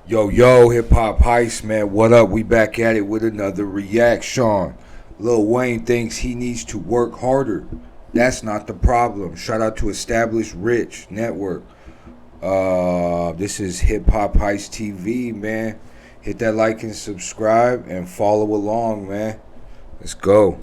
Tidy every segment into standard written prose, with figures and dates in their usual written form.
Yo, hip hop heist, man. What up? We back at it with another reaction. Lil Wayne thinks he needs to work harder. That's not the problem. Shout out to Established Rich Network. This is Hip Hop Heist TV, man. Hit that like and subscribe and follow along, man. Let's go.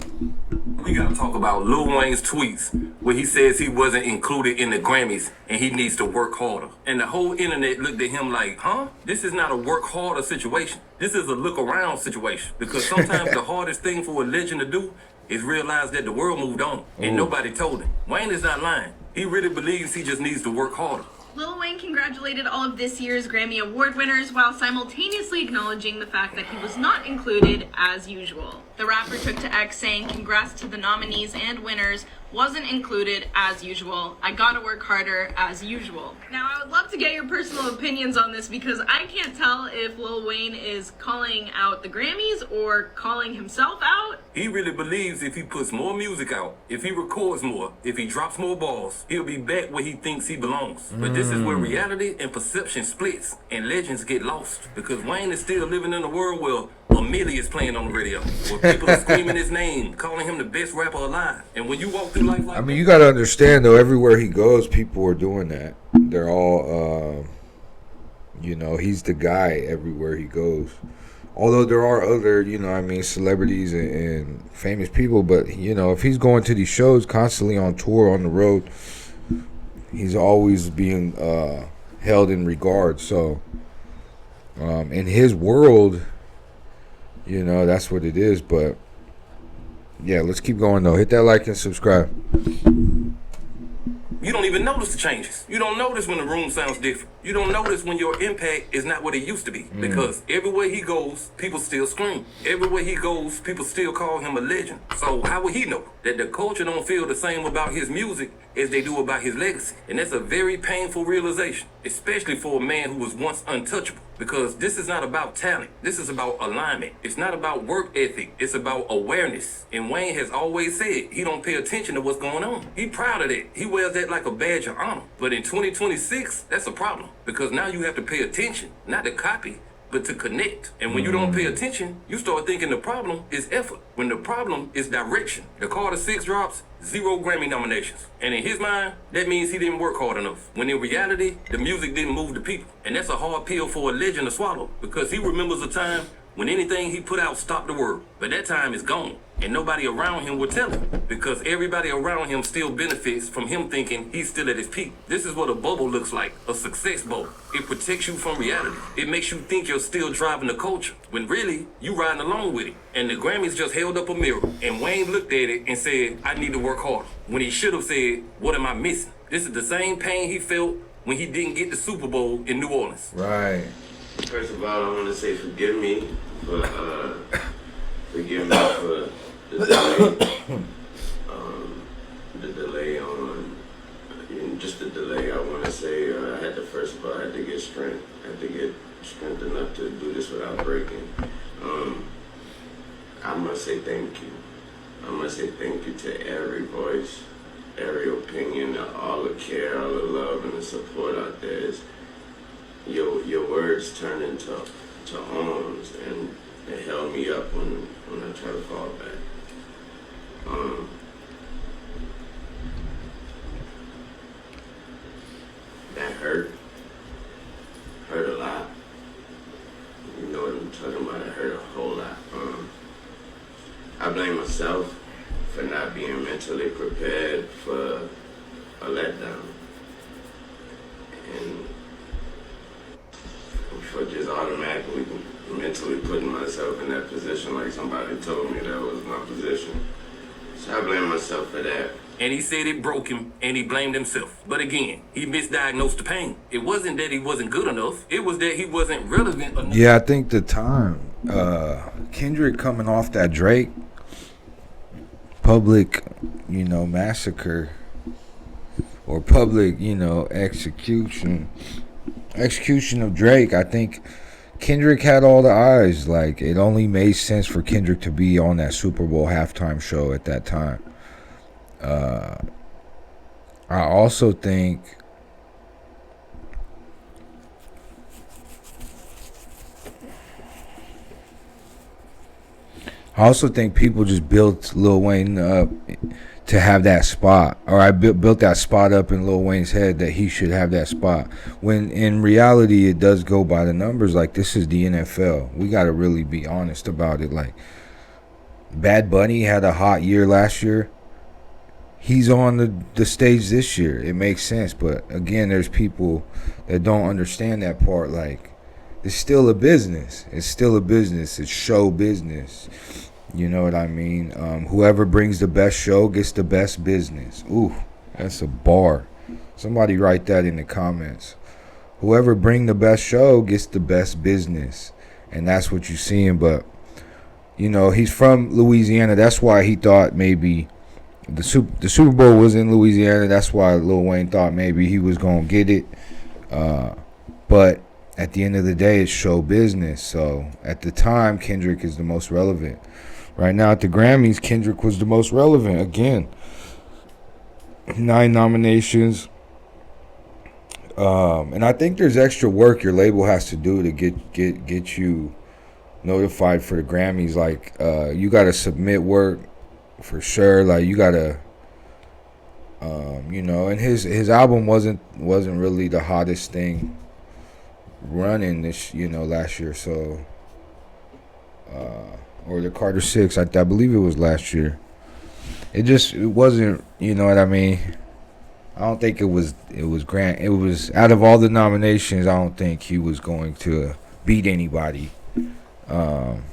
We gotta talk about Lil Wayne's tweets where he says he wasn't included in the Grammys and he needs to work harder. And the whole internet looked at him like, huh? This is not a work harder situation. This is a look around situation. Because sometimes the hardest thing for a legend to do is realize that the world moved on and nobody told him. Wayne is not lying. He really believes he just needs to work harder. Lil Wayne congratulated all of this year's Grammy Award winners while simultaneously acknowledging the fact that he was not included as usual. The rapper took to X saying, "Congrats to the nominees and winners, wasn't included as usual. I gotta work harder as usual." Now, I would love to get your personal opinions on this because I can't tell if Lil Wayne is calling out the Grammys or calling himself out. He really believes if he puts more music out, if he records more, if he drops more balls, he'll be back where he thinks he belongs. But this is where reality and perception splits and legends get lost. Because Wayne is still living in a world where Amelia is playing on the radio, where people are screaming his name, calling him the best rapper alive. And when you walk through life like You gotta understand though, everywhere he goes, people are doing that. They're all, he's the guy everywhere he goes. Although there are other, celebrities and famous people, but if he's going to these shows constantly on tour, on the road, he's always being held in regard. So, in his world, that's what it is. But yeah, let's keep going though. Hit that like and subscribe. you don't even notice the changes. You don't notice when the room sounds different. You don't notice when your impact is not what it used to be. Because everywhere he goes, people still scream. Everywhere he goes, people still call him a legend. So how would he know that the culture don't feel the same about his music as they do about his legacy? And that's a very painful realization, especially for a man who was once untouchable. Because this is not about talent. This is about alignment. It's not about work ethic. It's about awareness. And Wayne has always said he don't pay attention to what's going on. He proud of that. He wears that like a badge of honor. But in 2026, that's a problem. Because now you have to pay attention, not to copy, but to connect. And when you don't pay attention, you start thinking the problem is effort, when the problem is direction. The Carter 6 drops, 0 Grammy nominations. And in his mind, that means he didn't work hard enough. When in reality, the music didn't move the people. And that's a hard pill for a legend to swallow, because he remembers a time when anything he put out stopped the world. But that time is gone. And nobody around him would tell him, because everybody around him still benefits from him thinking he's still at his peak. This is what a bubble looks like, a success bubble. It protects you from reality. It makes you think you're still driving the culture, when really, you riding along with it. And the Grammys just held up a mirror, and Wayne looked at it and said, I need to work harder. When he should have said, what am I missing? This is the same pain he felt when he didn't get the Super Bowl in New Orleans. Right. First of all, I want to say forgive me for the delay. The delay on, just the delay. I want to say I had to, first of all, I had to get strength. I had to get strength enough to do this without breaking. I must say thank you. I must say thank you to every voice, every opinion, all the care, all the love, and the support out there. Your words turned into arms, and it held me up when I try to fall back. That hurt a lot. You know what I'm talking about? It hurt a whole lot. I blame myself for not being mentally prepared for a letdown, and for just automatically mentally putting myself in that position like somebody told me that was my position. So I blame myself for that. And he said it broke him, and he blamed himself. But again, he misdiagnosed the pain. It wasn't that he wasn't good enough. It was that he wasn't relevant enough. Yeah, I think the time Kendrick coming off that Drake public, massacre or public, execution of Drake, I think Kendrick had all the eyes. Like, it only made sense for Kendrick to be on that Super Bowl halftime show at that time. I also think I also think people just built Lil Wayne up to have that spot, or I built that spot up in Lil Wayne's head that he should have that spot. When in reality, it does go by the numbers. Like, this is the NFL. We got to really be honest about it. Like, Bad Bunny had a hot year last year. He's on the stage this year. It makes sense. But again, there's people that don't understand that part. Like, it's still a business. It's still a business. It's show business. You know what I mean? Whoever brings the best show gets the best business. Ooh, that's a bar. Somebody write that in the comments. Whoever bring the best show gets the best business. And that's what you're seeing. But, you know, he's from Louisiana. That's why he thought maybe the Super Bowl was in Louisiana. That's why Lil Wayne thought maybe he was going to get it. But at the end of the day, it's show business. So at the time, Kendrick is the most relevant. Right now at the Grammys, Kendrick was the most relevant. Again, 9 nominations. And I think there's extra work your label has to do to get you notified for the Grammys. Like, you got to submit work for sure. Like, you got to, you know, and his album wasn't really the hottest thing running this, you know, last year. So, or the Carter 6, I believe it was last year. It wasn't, you know what I mean? I don't think it was Grant. It was, out of all the nominations, I don't think he was going to beat anybody. Or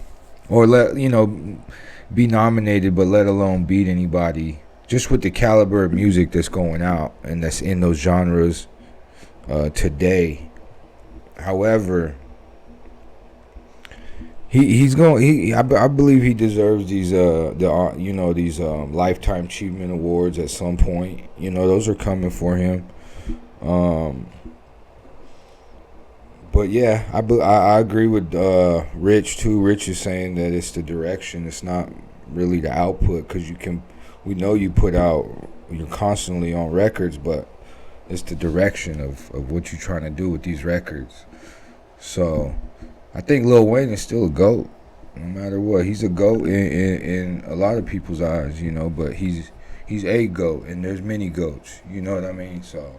be nominated, but let alone beat anybody. Just with the caliber of music that's going out and that's in those genres today. However, I believe he deserves these these lifetime achievement awards at some point. You know, those are coming for him. But yeah, I agree with Rich too. Rich is saying that it's the direction. It's not really the output, because we know you put out, you're constantly on records, but it's the direction of what you're trying to do with these records. So I think Lil Wayne is still a GOAT, no matter what. He's a GOAT in a lot of people's eyes, you know, but he's a GOAT, and there's many GOATs, you know what I mean? So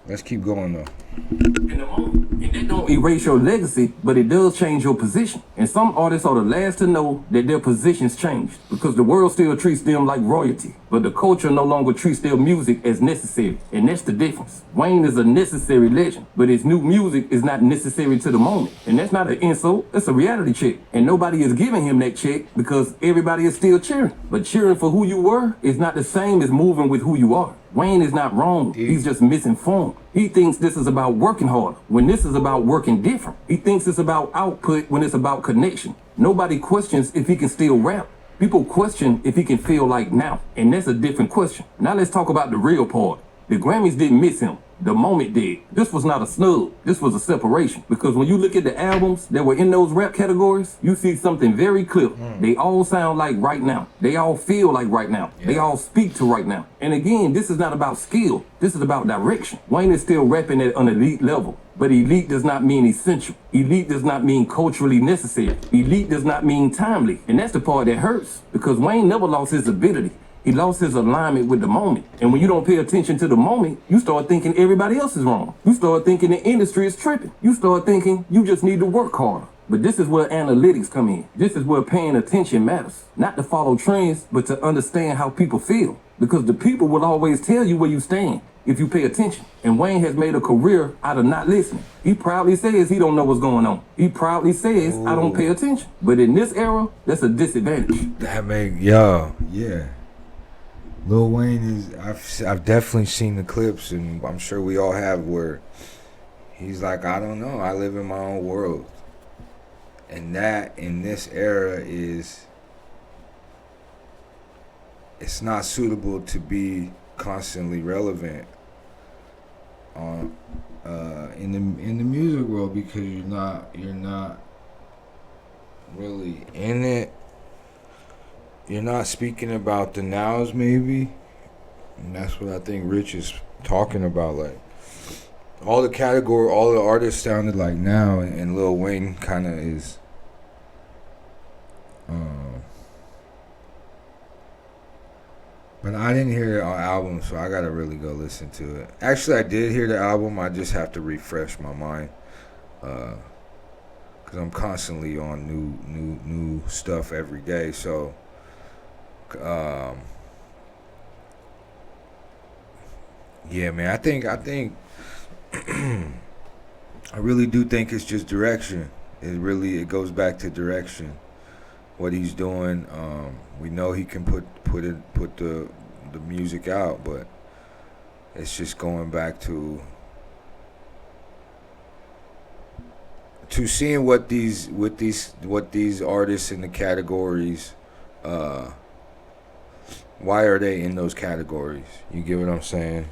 let's keep going though. In the moment. And that don't erase your legacy, but it does change your position. And some artists are the last to know that their positions changed, because the world still treats them like royalty, but the culture no longer treats their music as necessary. And that's the difference. Wayne is a necessary legend, but his new music is not necessary to the moment. And that's not an insult, it's a reality check. And nobody is giving him that check because everybody is still cheering. But cheering for who you were is not the same as moving with who you are. Wayne is not wrong. He's just misinformed. He thinks this is about working hard when this is about working different. He thinks it's about output when it's about connection. Nobody questions if he can still rap. People question if he can feel like now, and that's a different question. Now let's talk about the real part. The Grammys didn't miss him. The moment did. This was not a snub. This was a separation. Because when you look at the albums that were in those rap categories, you see something very clear. They all sound like right now. They all feel like right now. Yeah. They all speak to right now. And again, this is not about skill. This is about direction. Wayne is still rapping at an elite level. But elite does not mean essential. Elite does not mean culturally necessary. Elite does not mean timely. And that's the part that hurts. Because Wayne never lost his ability. He lost his alignment with the moment. And when you don't pay attention to the moment, you start thinking everybody else is wrong. You start thinking the industry is tripping. You start thinking you just need to work harder. But this is where analytics come in. This is where paying attention matters. Not to follow trends, but to understand how people feel. Because the people will always tell you where you stand if you pay attention. And Wayne has made a career out of not listening. He proudly says he don't know what's going on. He proudly says, I don't pay attention. But in this era, that's a disadvantage. Yeah. Lil Wayne is, I've definitely seen the clips, and I'm sure we all have, where he's like, I don't know, I live in my own world. And that, in this era, it's not suitable to be constantly relevant on in the music world, because you're not really in it. You're not speaking about the nows, maybe. And that's what I think Rich is talking about. Like, all the artists sounded like now, and Lil Wayne kind of is But I didn't hear the album, so I gotta really go listen to it. Actually, I did hear the album. I just have to refresh my mind, cause I'm constantly on new stuff every day. So, yeah, man. I think I really do think it's just direction. It goes back to direction. What he's doing, we know he can put the music out, but it's just going back to seeing what these artists in the categories, why are they in those categories? You get what I'm saying?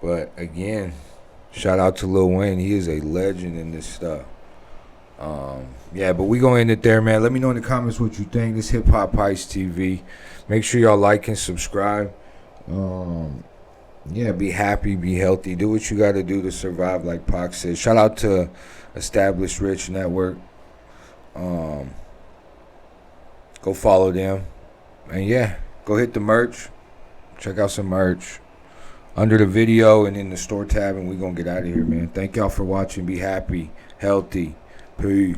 But again, shout out to Lil Wayne. He is a legend in this stuff. Yeah, but we gonna end it there, man. Let me know in the comments what you think. This Hip Hop Heist TV. Make sure y'all like and subscribe. Yeah, be happy, be healthy. Do what you got to do to survive, like Pac said. Shout out to Established Rich Network. Go follow them. And yeah, go hit the merch. Check out some merch under the video and in the store tab, and we're going to get out of here, man. Thank y'all for watching. Be happy, healthy. Peace.